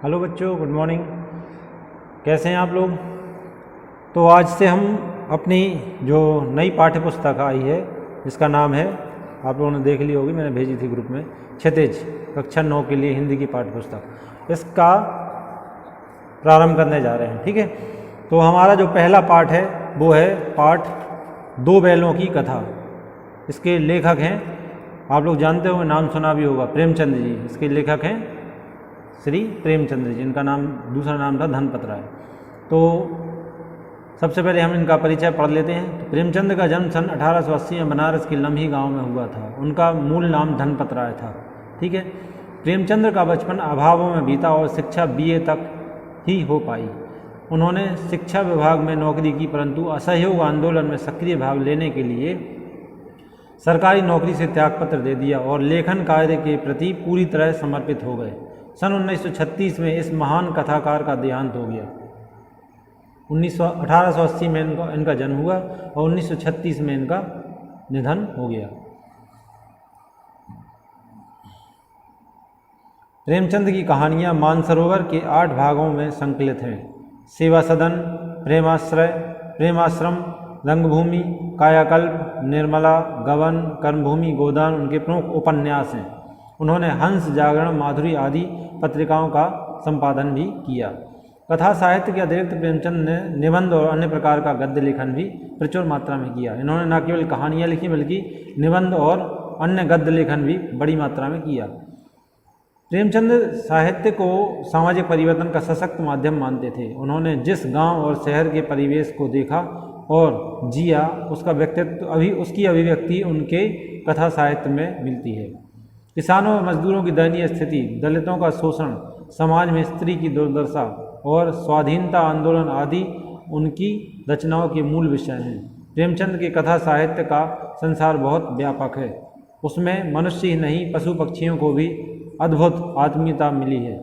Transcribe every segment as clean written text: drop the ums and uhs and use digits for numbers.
Hello बच्चों, good morning. कैसे हैं आप लोग? तो आज से हम अपनी जो नई पाठ्य पुस्तक आई है, जिसका नाम है, आप लोगों ने देख ली होगी, मैंने भेजी थी ग्रुप में, क्षितिज कक्षा 9 के लिए हिंदी की पाठ्य पुस्तक, इसका प्रारंभ करने जा रहे हैं। ठीक है, तो हमारा जो पहला पाठ है वो है पाठ दो बैलों की कथा। इसके लेखक हैं, आप लोग जानते होंगे, नाम सुना भी होगा, प्रेमचंद जी। इसके लेखक हैं श्री प्रेमचंद जी। इनका नाम, दूसरा नाम था धनपत राय। तो सबसे पहले हम इनका परिचय पढ़ लेते हैं। तो प्रेमचंद का जन्म सन 1880 में बनारस के लम्ही गांव में हुआ था। उनका मूल नाम धनपत राय था। ठीक है, प्रेमचंद का बचपन अभावों में बीता और शिक्षा BA तक ही हो पाई। उन्होंने शिक्षा विभाग में नौकरी की, परंतु असहयोग आंदोलन में सक्रिय भाग लेने के लिए सरकारी नौकरी से त्यागपत्र दे दिया और लेखन कार्य के प्रति पूरी तरह समर्पित हो गए। सन 1936 में इस महान कथाकार का देहांत हो गया। 1880 में इनका जन्म हुआ और 1936 में इनका निधन हो गया। प्रेमचंद की कहानियाँ मानसरोवर के 8 भागों में संकलित हैं। सेवा सदन, प्रेमाश्रय, प्रेमाश्रम, रंगभूमि, कायाकल्प, निर्मला, गबन, कर्मभूमि, गोदान उनके प्रमुख उपन्यास हैं। उन्होंने हंस, जागरण, माधुरी आदि पत्रिकाओं का संपादन भी किया। कथा साहित्य के अतिरिक्त प्रेमचंद ने निबंध और अन्य प्रकार का गद्य लेखन भी प्रचुर मात्रा में किया। इन्होंने न केवल कहानियाँ लिखी बल्कि निबंध और अन्य गद्य लेखन भी बड़ी मात्रा में किया। प्रेमचंद साहित्य को सामाजिक परिवर्तन का सशक्त माध्यम मानते थे। उन्होंने जिस गांव और शहर के परिवेश को देखा और जिया, उसका व्यक्तित्व उसकी अभिव्यक्ति उनके कथा साहित्य में मिलती है। किसानों और मजदूरों की दयनीय स्थिति, दलितों का शोषण, समाज में स्त्री की दुर्दशा और स्वाधीनता आंदोलन आदि उनकी रचनाओं के मूल विषय हैं। प्रेमचंद के कथा साहित्य का संसार बहुत व्यापक है। उसमें मनुष्य ही नहीं, पशु पक्षियों को भी अद्भुत आत्मीयता मिली है।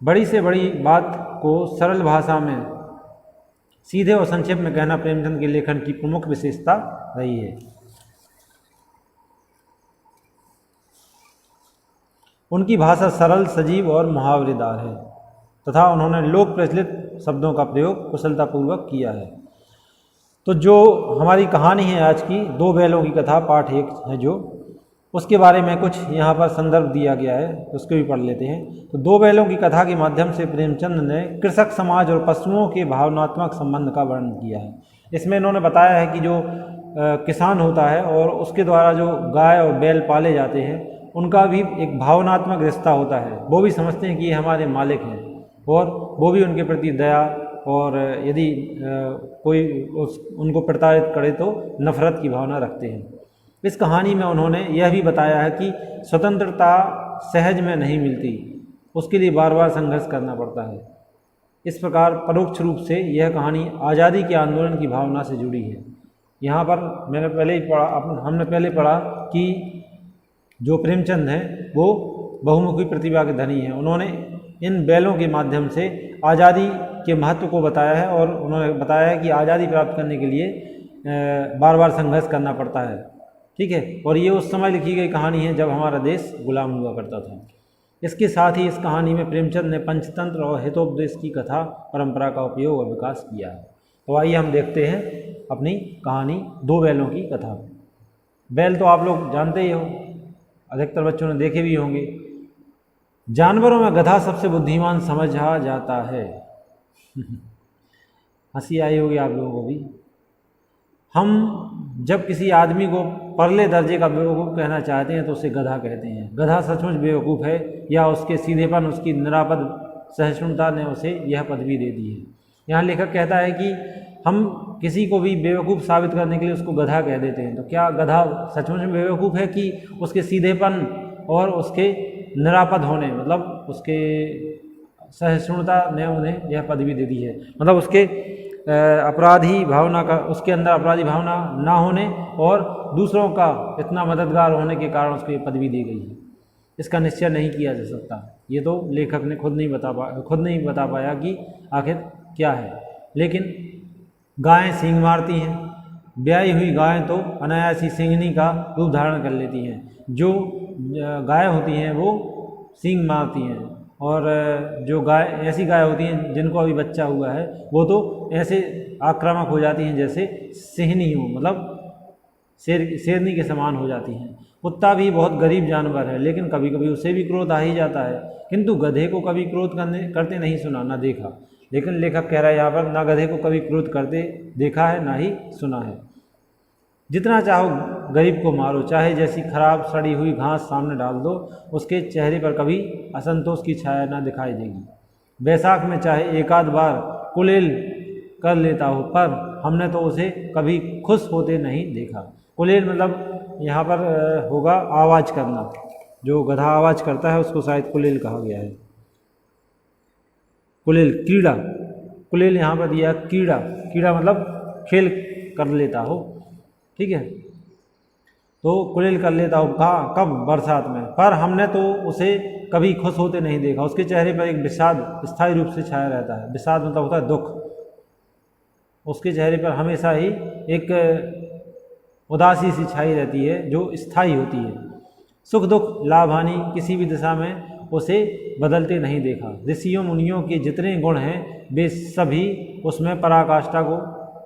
बड़ी से बड़ी बात को सरल भाषा में सीधे और संक्षेप में कहना प्रेमचंद के लेखन की प्रमुख विशेषता रही है। उनकी भाषा सरल, सजीव और मुहावरेदार है तथा उन्होंने लोक प्रचलित शब्दों का प्रयोग कुशलतापूर्वक किया है। तो जो हमारी कहानी है आज की, दो बैलों की कथा, पाठ 1 है जो, उसके बारे में कुछ यहाँ पर संदर्भ दिया गया है, उसको भी पढ़ लेते हैं। तो दो बैलों की कथा के माध्यम से प्रेमचंद ने कृषक समाज और पशुओं के भावनात्मक संबंध का वर्णन किया है। इसमें इन्होंने बताया है कि जो किसान होता है और उसके द्वारा जो गाय और बैल पाले जाते हैं, उनका भी एक भावनात्मक रिश्ता होता है। वो भी समझते हैं कि ये हमारे मालिक हैं और वो भी उनके प्रति दया, और यदि कोई उनको प्रताड़ित करे तो नफरत की भावना रखते हैं। इस कहानी में उन्होंने यह भी बताया है कि स्वतंत्रता सहज में नहीं मिलती, उसके लिए बार बार संघर्ष करना पड़ता है। इस प्रकार परोक्ष रूप से यह कहानी आज़ादी के आंदोलन की भावना से जुड़ी है। यहाँ पर हमने पहले पढ़ा कि जो प्रेमचंद हैं वो बहुमुखी प्रतिभा के धनी हैं। उन्होंने इन बैलों के माध्यम से आज़ादी के महत्व को बताया है और उन्होंने बताया है कि आज़ादी प्राप्त करने के लिए बार बार संघर्ष करना पड़ता है। ठीक है, और ये उस समय लिखी गई कहानी है जब हमारा देश गुलाम हुआ करता था। इसके साथ ही इस कहानी में प्रेमचंद ने पंचतंत्र और हितोपदेश की कथा परंपरा का उपयोग और विकास किया है। तो आइए हम देखते हैं अपनी कहानी दो बैलों की कथा। बैल तो आप लोग जानते ही हो, अधिकतर बच्चों ने देखे भी होंगे। जानवरों में गधा सबसे बुद्धिमान समझा जाता है। हंसी आई होगी आप लोगों को भी। हम जब किसी आदमी को परले दर्जे का बेवकूफ़ कहना चाहते हैं तो उसे गधा कहते हैं। गधा सचमुच बेवकूफ़ है या उसके सीधेपन, उसकी निरापद सहिष्णुता ने उसे यह पदवी दे दी है। यहाँ लेखक कहता है कि हम किसी को भी बेवकूफ़ साबित करने के लिए उसको गधा कह देते हैं। तो क्या गधा सचमुच में बेवकूफ़ है कि उसके सीधेपन और उसके निरापद होने, मतलब उसके सहिष्णुता ने उन्हें यह पदवी दे दी है, मतलब उसके अपराधी भावना का, उसके अंदर अपराधी भावना ना होने और दूसरों का इतना मददगार होने के कारण उसको ये पदवी दी गई है। इसका निश्चय नहीं किया जा सकता। ये तो लेखक ने खुद नहीं बता पाया कि आखिर क्या है। लेकिन गायें सींग मारती हैं, ब्याई हुई गायें तो अनायास ही सींगनी का रूप धारण कर लेती हैं। जो गायें होती हैं वो सींग मारती हैं, और जो गाय, ऐसी गाय होती हैं जिनको अभी बच्चा हुआ है, वो तो ऐसे आक्रामक हो जाती हैं जैसे सिंहनी हो, मतलब शेरनी के समान हो जाती हैं। कुत्ता भी बहुत गरीब जानवर है, लेकिन कभी कभी उसे भी क्रोध आ ही जाता है, किंतु गधे को कभी क्रोध करते नहीं सुना ना देखा। लेकिन लेखक कह रहा है यहाँ पर, ना गधे को कभी क्रोध करते देखा है ना ही सुना है। जितना चाहो गरीब को मारो, चाहे जैसी खराब सड़ी हुई घास सामने डाल दो, उसके चेहरे पर कभी असंतोष की छाया ना दिखाई देगी। बैसाख में चाहे एक आध बार कुलेल कर लेता हो, पर हमने तो उसे कभी खुश होते नहीं देखा। कुलेल मतलब यहाँ पर होगा आवाज़ करना, जो गधा आवाज़ करता है उसको शायद कुलेल कहा गया है। कुलेल कीड़ा, कुलेल यहाँ पर दिया कीड़ा, कीड़ा मतलब खेल कर लेता हो, ठीक है। तो कुलेल कर लेता हो कहाँ, कब, बरसात में, पर हमने तो उसे कभी खुश होते नहीं देखा। उसके चेहरे पर एक विषाद स्थायी रूप से छाया रहता है। विषाद मतलब होता है दुख। उसके चेहरे पर हमेशा ही एक उदासी सी छाई रहती है जो स्थायी होती है। सुख दुख लाभ हानि किसी भी दिशा में उसे बदलते नहीं देखा। ऋषियों मुनियों के जितने गुण हैं वे सभी उसमें पराकाष्ठा को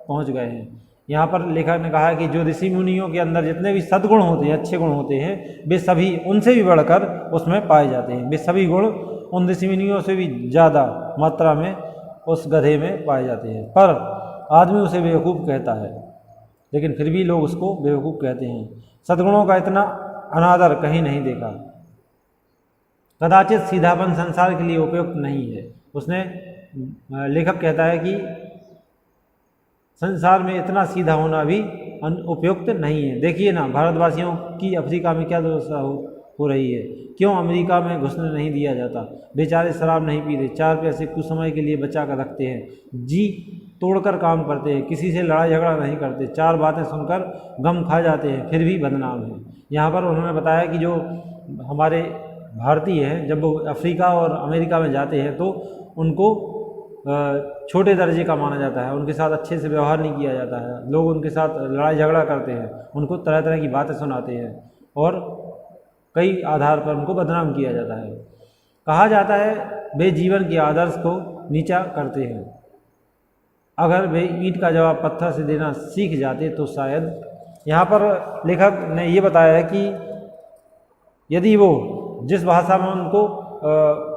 पहुंच गए हैं। यहाँ पर लेखक ने कहा है कि जो ऋषि मुनियों के अंदर जितने भी सद्गुण होते हैं, अच्छे गुण होते हैं, वे सभी उनसे भी बढ़कर उसमें पाए जाते हैं। वे सभी गुण उन ऋषि मुनियों से भी ज़्यादा मात्रा में उस गधे में पाए जाते हैं। पर आदमी उसे बेवकूफ़ कहता है, लेकिन फिर भी लोग उसको बेवकूफ़ कहते हैं। सद्गुणों का इतना अनादर कहीं नहीं देखा। कदाचित सीधापन संसार के लिए उपयुक्त नहीं है। उसने लेखक कहता है कि संसार में इतना सीधा होना भी उपयुक्त नहीं है। देखिए ना, भारतवासियों की अफ्रीका में क्या दुर्दशा हो रही है। क्यों अमेरिका में घुसने नहीं दिया जाता। बेचारे शराब नहीं पीते, 4 पैसे कुछ समय के लिए बचा कर रखते हैं, जी तोड़कर काम करते हैं, किसी से लड़ाई झगड़ा नहीं करते, 4 बातें सुनकर गम खा जाते हैं, फिर भी बदनाम हैं। यहाँ पर उन्होंने बताया कि जो हमारे भारतीय हैं, जब वो अफ्रीका और अमेरिका में जाते हैं तो उनको छोटे दर्जे का माना जाता है, उनके साथ अच्छे से व्यवहार नहीं किया जाता है, लोग उनके साथ लड़ाई झगड़ा करते हैं, उनको तरह तरह की बातें सुनाते हैं और कई आधार पर उनको बदनाम किया जाता है। कहा जाता है वे जीवन के आदर्श को नीचा करते हैं। अगर वे ईंट का जवाब पत्थर से देना सीख जाते तो शायद। यहाँ पर लेखक ने ये बताया है कि यदि वो जिस भाषा में उनको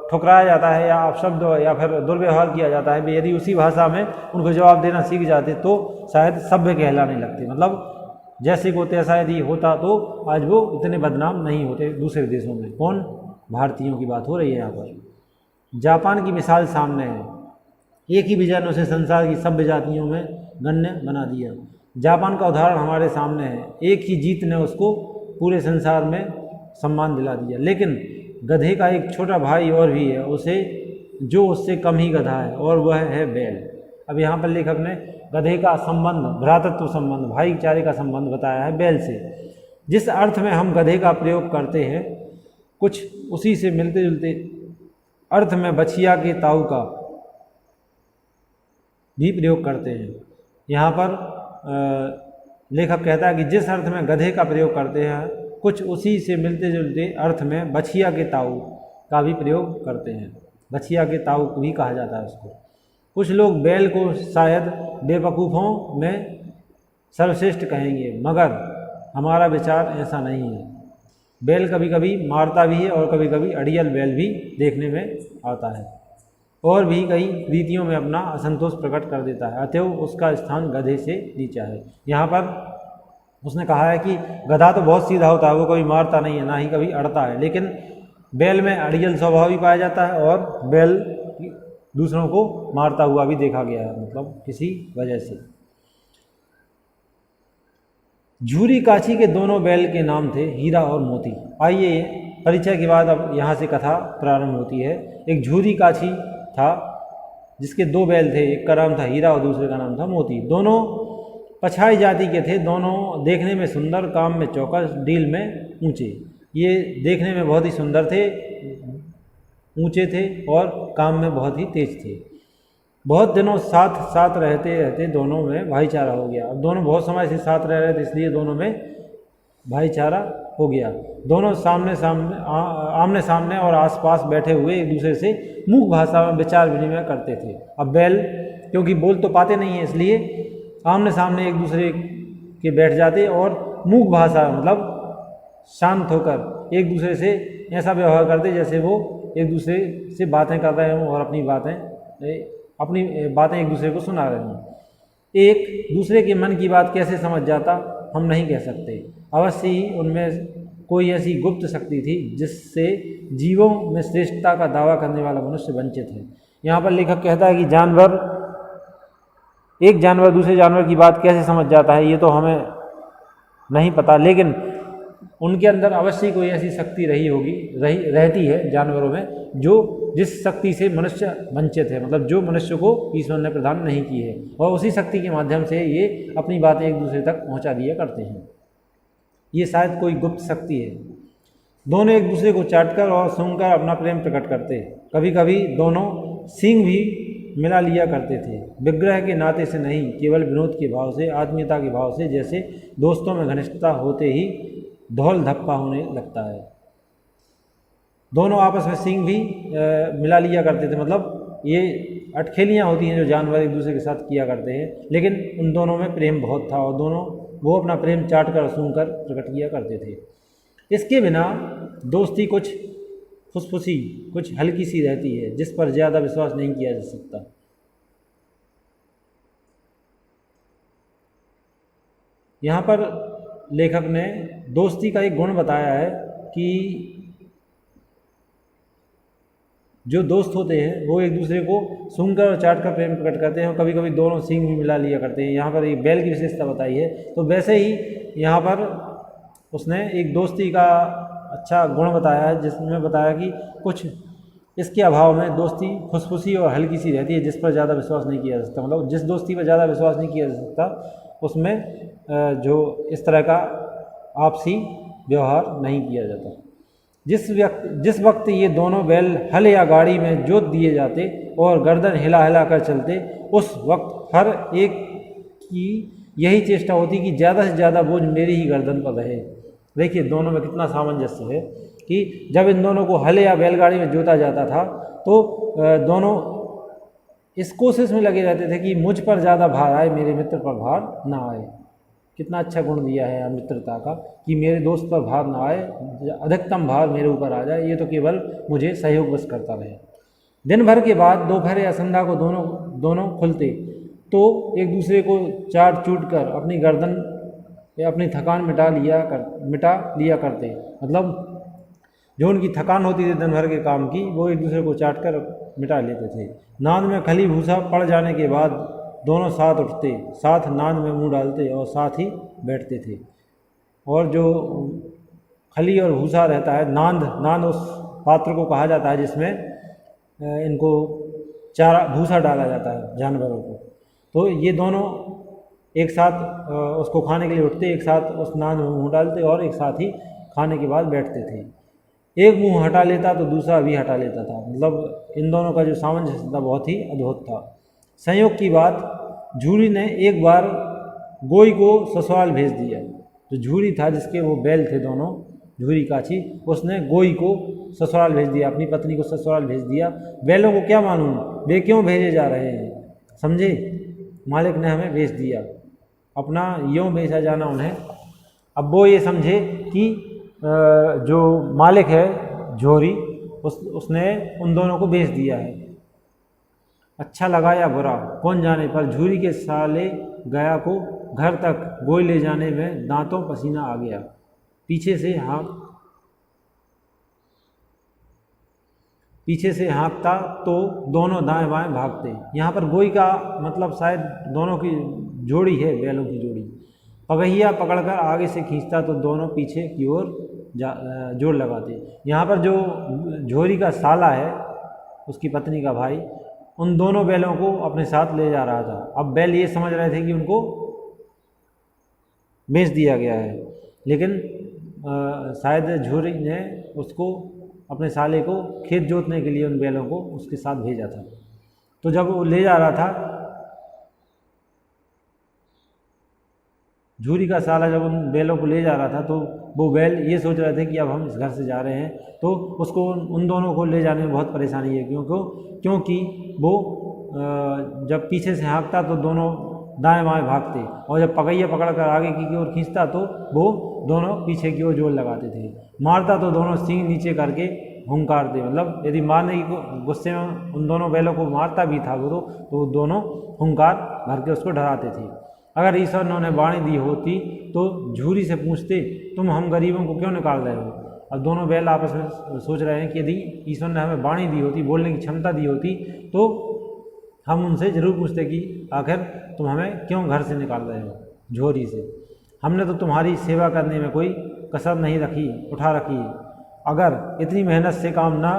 ठुकराया जाता है या अपशब्द या फिर दुर्व्यवहार किया जाता है, वे यदि उसी भाषा में उनको जवाब देना सीख जाते तो शायद सभ्य कहलाने लगते। मतलब जैसे को तैसा यदि होता तो आज वो इतने बदनाम नहीं होते दूसरे देशों में। कौन? भारतीयों की बात हो रही है यहाँ पर। जापान की मिसाल सामने है। एक ही विजय ने उसे संसार की सभ्य जातियों में गण्य बना दिया। जापान का उदाहरण हमारे सामने है। एक ही जीत ने उसको पूरे संसार में सम्मान दिला दिया। लेकिन गधे का एक छोटा भाई और भी है, उसे जो उससे कम ही गधा है, और वह है बैल। अब यहाँ पर लेखक ने गधे का संबंध, भ्रातृत्व संबंध, भाईचारे का संबंध बताया है बैल से। जिस अर्थ में हम गधे का प्रयोग करते हैं, कुछ उसी से मिलते जुलते अर्थ में बछिया के ताऊ का भी प्रयोग करते हैं। यहाँ पर लेखक कहता है कि जिस अर्थ में गधे का प्रयोग करते हैं, कुछ उसी से मिलते जुलते अर्थ में बछिया के ताऊ का भी प्रयोग करते हैं। बछिया के ताऊ भी कहा जाता है उसको। कुछ लोग बैल को शायद बेवकूफ़ों में सर्वश्रेष्ठ कहेंगे, मगर हमारा विचार ऐसा नहीं है। बैल कभी कभी मारता भी है और कभी कभी अड़ियल बैल भी देखने में आता है और भी कई रीतियों में अपना असंतोष प्रकट कर देता है। अतएव उसका स्थान गधे से नीचा है। यहाँ पर उसने कहा है कि गधा तो बहुत सीधा होता है, वो कभी मारता नहीं है, ना ही कभी अड़ता है, लेकिन बैल में अड़ियल स्वभाव भी पाया जाता है और बैल दूसरों को मारता हुआ भी देखा गया है, मतलब किसी वजह से। झूरी काछी के दोनों बैल के नाम थे हीरा और मोती। आइए परिचय के बाद अब यहाँ से कथा प्रारंभ होती है। एक झूरी काछी था जिसके 2 बैल थे, एक का नाम था हीरा और दूसरे का नाम था मोती। दोनों पछाई जाति के थे, दोनों देखने में सुंदर, काम में चौकस, डील में ऊंचे। ये देखने में बहुत ही सुंदर थे, ऊंचे थे और काम में बहुत ही तेज थे। बहुत दिनों साथ साथ रहते रहते दोनों में भाईचारा हो गया। अब दोनों बहुत समय से साथ रह रहे थे, इसलिए दोनों में भाईचारा हो गया। दोनों सामने सामने आमने सामने और आसपास बैठे हुए एक दूसरे से मूक भाषा में विचार विनिमय करते थे। अब बैल क्योंकि बोल तो पाते नहीं हैं, इसलिए आमने सामने एक दूसरे के बैठ जाते और मूक भाषा मतलब शांत होकर एक दूसरे से ऐसा व्यवहार करते जैसे वो एक दूसरे से बातें कर रहे हों और अपनी बातें एक दूसरे को सुना रहे हों। एक दूसरे के मन की बात कैसे समझ जाता हम नहीं कह सकते। अवश्य ही उनमें कोई ऐसी गुप्त शक्ति थी जिससे जीवों में श्रेष्ठता का दावा करने वाला मनुष्य वंचित है। यहाँ पर लेखक कहता है कि एक जानवर दूसरे जानवर की बात कैसे समझ जाता है ये तो हमें नहीं पता, लेकिन उनके अंदर अवश्य कोई ऐसी शक्ति रहती है जानवरों में जिस शक्ति से मनुष्य वंचित है, मतलब जो मनुष्य को ईश्वर ने प्रदान नहीं की है, और उसी शक्ति के माध्यम से ये अपनी बातें एक दूसरे तक पहुंचा दिया करते हैं। ये शायद कोई गुप्त शक्ति है। दोनों एक दूसरे को चाटकर और सूंघकर अपना प्रेम प्रकट करते। कभी कभी दोनों सींग भी मिला लिया करते थे, विग्रह के नाते से नहीं, केवल विनोद के भाव से, आत्मीयता के भाव से। जैसे दोस्तों में घनिष्ठता होते ही धौल धप्पा होने लगता है। दोनों आपस में सींग भी मिला लिया करते थे, मतलब ये अटखेलियाँ होती हैं जो जानवर एक दूसरे के साथ किया करते हैं, लेकिन उन दोनों में प्रेम बहुत था और दोनों वो अपना प्रेम चाट कर सूंघकर प्रकट किया करते थे। इसके बिना दोस्ती कुछ फुसफुसी, कुछ हल्की सी रहती है जिस पर ज़्यादा विश्वास नहीं किया जा सकता। यहाँ पर लेखक ने दोस्ती का एक गुण बताया है कि जो दोस्त होते हैं वो एक दूसरे को सूंघकर और चाटकर प्रेम प्रकट करते हैं और कभी कभी दोनों सींग भी मिला लिया करते हैं। यहाँ पर एक बैल की विशेषता बताई है, तो वैसे ही यहाँ पर उसने एक दोस्ती का अच्छा गुण बताया है जिसमें बताया कि कुछ इसके अभाव में दोस्ती फुसफुसी और हल्की सी रहती है जिस पर ज़्यादा विश्वास नहीं किया जा सकता। मतलब जिस दोस्ती पर ज़्यादा विश्वास नहीं किया जा सकता उसमें जो इस तरह का आपसी व्यवहार नहीं किया जाता। जिस वक्त ये दोनों बैल हल या गाड़ी में जोत दिए जाते और गर्दन हिला हिला कर चलते, उस वक्त हर एक की यही चेष्टा होती कि ज़्यादा से ज़्यादा बोझ मेरी ही गर्दन पर रहे। देखिए दोनों में कितना सामंजस्य है कि जब इन दोनों को हल या बैलगाड़ी में जोता जाता था तो दोनों इस कोशिश में लगे रहते थे कि मुझ पर ज़्यादा भार आए, मेरे मित्र पर भार ना आए। कितना अच्छा गुण दिया है मित्रता का कि मेरे दोस्त पर भार ना आए, अधिकतम भार मेरे ऊपर आ जाए, ये तो केवल मुझे सहयोगवश करता रहे। दिन भर के बाद दोपहर या संध्या को दोनों खुलते तो एक दूसरे को चाट चूट कर अपनी गर्दन या अपनी थकान मिटा लिया करते। मतलब जो उनकी थकान होती थी दिन भर के काम की वो एक दूसरे को चाट कर मिटा लेते थे। नाद में खली भूसा पड़ जाने के बाद दोनों साथ उठते, साथ नाद में मुंह डालते और साथ ही बैठते थे। और जो खली और भूसा रहता है, नांद उस पात्र को कहा जाता है जिसमें इनको चारा भूसा डाला जाता है जानवरों को। तो ये दोनों एक साथ उसको खाने के लिए उठते, एक साथ उस नाद में मुंह डालते और एक साथ ही खाने के बाद बैठते थे। एक मुंह हटा लेता तो दूसरा भी हटा लेता था। मतलब इन दोनों का जो सामंजस्य था बहुत ही अद्भुत था। संयोग की बात, झूरी ने एक बार गोई को ससुराल भेज दिया। जो झूरी था जिसके वो बैल थे दोनों, झूरी काची, उसने गोई को ससुराल भेज दिया, अपनी पत्नी को ससुराल भेज दिया। बैलों को क्या मालूम वे क्यों भेजे जा रहे हैं, समझे, मालिक ने हमें भेज दिया, अपना यूँ भेजा जाना उन्हें। अब वो ये समझे कि जो मालिक है झोरी उसने उन दोनों को भेज दिया है। अच्छा लगा या बुरा कौन जाने, पर झूरी के साले गया को घर तक गोई ले जाने में दांतों पसीना आ गया। पीछे से हाँकता तो दोनों दाएं बाएं भागते। यहाँ पर गोई का मतलब शायद दोनों की जोड़ी है, बैलों की जोड़ी। पगहिया पकड़कर आगे से खींचता तो दोनों पीछे की ओर जोड़ लगाते। यहाँ पर जो झोरी का साला है, उसकी पत्नी का भाई, उन दोनों बैलों को अपने साथ ले जा रहा था। अब बैल ये समझ रहे थे कि उनको बेच दिया गया है, लेकिन शायद झोरी ने उसको अपने साले को खेत जोतने के लिए उन बैलों को उसके साथ भेजा था। तो जब वो ले जा रहा था झूरी का साला जब उन बैलों को ले जा रहा था तो वो बैल ये सोच रहे थे कि अब हम इस घर से जा रहे हैं, तो उसको उन दोनों को ले जाने में बहुत परेशानी है, क्योंकि वो जब पीछे से हाँकता तो दोनों दाएं बाएं भागते, और जब पकैया पकड़ कर आगे की ओर खींचता तो वो दोनों पीछे की ओर जोर लगाते थे। मारता तो दोनों सींग नीचे करके हुंकारते, मतलब यदि मारने की गुस्से में उन दोनों बैलों को मारता भी था वो, तो दोनों हुंकार भर के उसको डराते थे। अगर ईश्वर ने उन्हें वाणी दी होती तो झूरी से पूछते, तुम हम गरीबों को क्यों निकाल रहे हो। अब दोनों बैल आपस में सोच रहे हैं कि यदि ईश्वर ने हमें वाणी दी होती, बोलने की क्षमता दी होती, तो हम उनसे ज़रूर पूछते कि आखिर तुम हमें क्यों घर से निकाल रहे हो झोरी से। हमने तो तुम्हारी सेवा करने में कोई कसर नहीं उठा रखी। अगर इतनी मेहनत से काम ना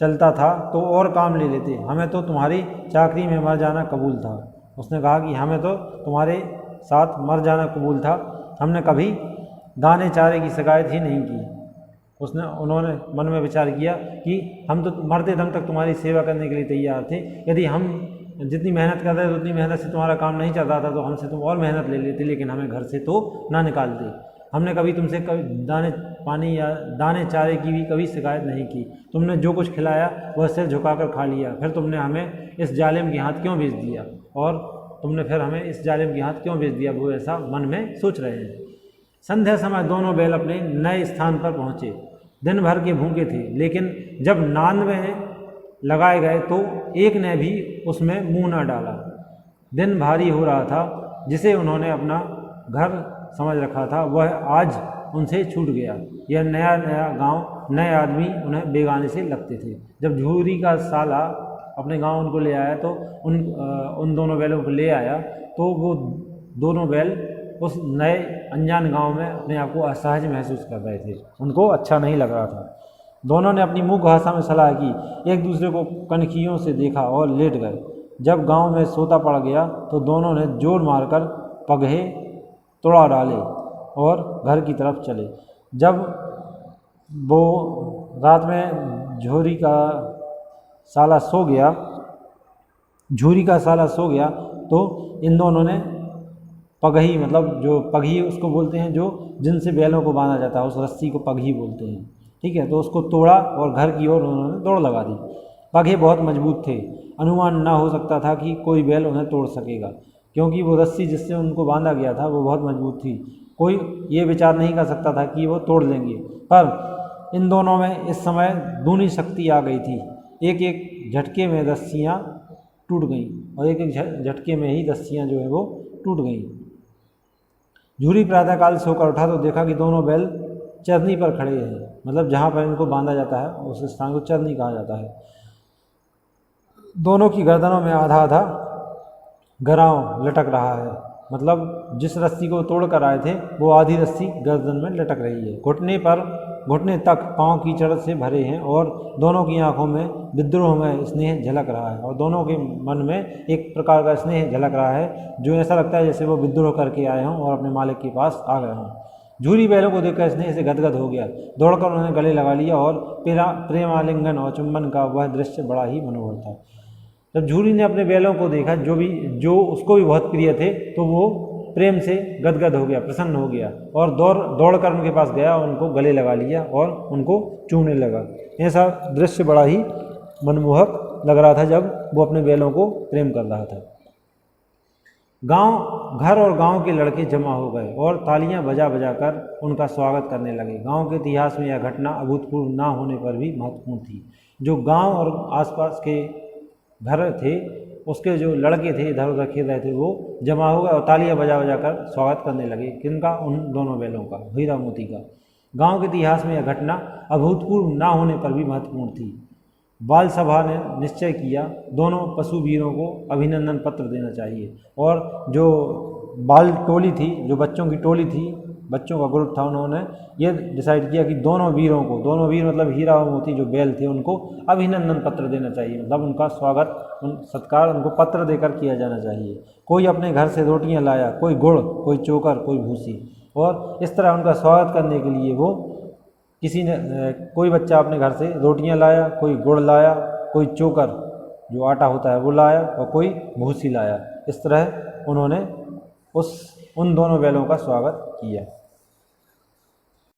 चलता था तो और काम ले लेते, हमें तो तुम्हारी चाकरी में मर जाना कबूल था। उसने कहा कि हमें तो तुम्हारे साथ मर जाना कबूल था, हमने कभी दाने चारे की शिकायत ही नहीं की। उन्होंने मन में विचार किया कि हम तो मरते दम तक तुम्हारी सेवा करने के लिए तैयार थे, यदि हम जितनी मेहनत कर रहे थे उतनी मेहनत से तुम्हारा काम नहीं चल रहा था तो हमसे तुम और मेहनत ले लेते, लेकिन हमें घर से तो ना निकालते। हमने कभी तुमसे दाने पानी या दाने चारे की भी कभी शिकायत नहीं की। तुमने जो कुछ खिलाया वह सिर झुकाकर खा लिया, फिर तुमने हमें इस जालिम के हाथ क्यों भेज दिया, और तुमने फिर हमें इस जालिम के हाथ क्यों भेज दिया, वो ऐसा मन में सोच रहे हैं। संध्या समय दोनों बैल अपने नए स्थान पर पहुँचे। दिन भर के भूखे थे, लेकिन जब नान में लगाए गए तो एक ने भी उसमें मुंह न डाला। दिन भारी हो रहा था, जिसे उन्होंने अपना घर समझ रखा था वह आज उनसे छूट गया। यह नया नया गांव, नए आदमी उन्हें बेगाने से लगते थे। जब झूरी का साला अपने गांव उनको ले आया तो उन दोनों बैलों को ले आया, तो वो दोनों बैल उस नए अनजान गांव में अपने आप को असहज महसूस कर रहे थे, उनको अच्छा नहीं लग रहा था। दोनों ने अपनी मुँह भाषा में सलाह की, एक दूसरे को कनखियों से देखा और लेट गए। जब गांव में सोता पड़ गया तो दोनों ने जोर मारकर पगहे तोड़ा डाले और घर की तरफ चले। जब वो रात में झूरी का साला सो गया तो इन दोनों ने पगही, मतलब जो पगही उसको बोलते हैं जो जिनसे बैलों को बांधा जाता है, उस रस्सी को पगही बोलते हैं, ठीक है। तो उसको तोड़ा और घर की ओर उन्होंने दौड़ लगा दी। पगहे बहुत मजबूत थे, अनुमान ना हो सकता था कि कोई बैल उन्हें तोड़ सकेगा, क्योंकि वो रस्सी जिससे उनको बांधा गया था वो बहुत मजबूत थी। कोई ये विचार नहीं कर सकता था कि वो तोड़ लेंगे, पर इन दोनों में इस समय दूनी शक्ति आ गई थी। एक एक झटके में रस्सियाँ टूट गईं और एक एक झटके में ही रस्सियाँ जो है वो टूट गईं। झूरी प्रातःकाल सोकर उठा तो देखा कि दोनों बैल चरनी पर खड़े हैं, मतलब जहाँ पर इनको बांधा जाता है उस स्थान को चरनी कहा जाता है। दोनों की गर्दनों में आधा आधा गराव लटक रहा है, मतलब जिस रस्सी को तोड़ कर आए थे वो आधी रस्सी गर्दन में लटक रही है। घुटने तक पांव कीचड़ से भरे हैं और दोनों की आंखों में विद्रोह में स्नेह झलक रहा है, और दोनों के मन में एक प्रकार का स्नेह झलक रहा है जो ऐसा लगता है जैसे वो विद्रोह करके आए हों और अपने मालिक के पास आ गए हों। झूरी बैलों को देखकर स्नेह से गदगद हो गया, दौड़कर उन्हें गले लगा लिया और प्रेमालिंगन और चुंबन का वह दृश्य बड़ा ही मनोहर था। जब झूरी ने अपने बैलों को देखा जो उसको भी बहुत प्रिय थे, तो वो प्रेम से गदगद हो गया, प्रसन्न हो गया और दौड़कर उनके पास गया, उनको गले लगा लिया और उनको चूमने लगा। ऐसा दृश्य बड़ा ही मनमोहक लग रहा था जब वो अपने बैलों को प्रेम कर रहा था। घर और गांव के लड़के जमा हो गए और तालियां बजा बजा कर उनका स्वागत करने लगे। गांव के इतिहास में यह घटना अभूतपूर्व ना होने पर भी महत्वपूर्ण थी। जो गांव और आसपास के घर थे उसके जो लड़के थे इधर उधर खेल रहे थे वो जमा हो गए और तालियां बजा बजा कर स्वागत करने लगे। किनका? उन दोनों बैलों का, हीरा मोती का। गांव के इतिहास में यह घटना अभूतपूर्व ना होने पर भी महत्वपूर्ण थी। बाल सभा ने निश्चय किया दोनों पशु वीरों को अभिनंदन पत्र देना चाहिए, और जो बाल टोली थी, जो बच्चों की टोली थी, बच्चों का ग्रुप था, उन्होंने ये डिसाइड किया कि दोनों वीर मतलब हीरा और मोती जो बैल थे उनको अभिनंदन पत्र देना चाहिए, मतलब उनका स्वागत सत्कार उनको पत्र देकर किया जाना चाहिए। कोई अपने घर से रोटियां लाया, कोई गुड़, कोई चोकर, कोई भूसी, और इस तरह उनका स्वागत करने के लिए वो कोई बच्चा अपने घर से रोटियां लाया, कोई गुड़ लाया, कोई चोकर जो आटा होता है वो लाया और कोई भूसी लाया। इस तरह उन्होंने उन दोनों बैलों का स्वागत किया।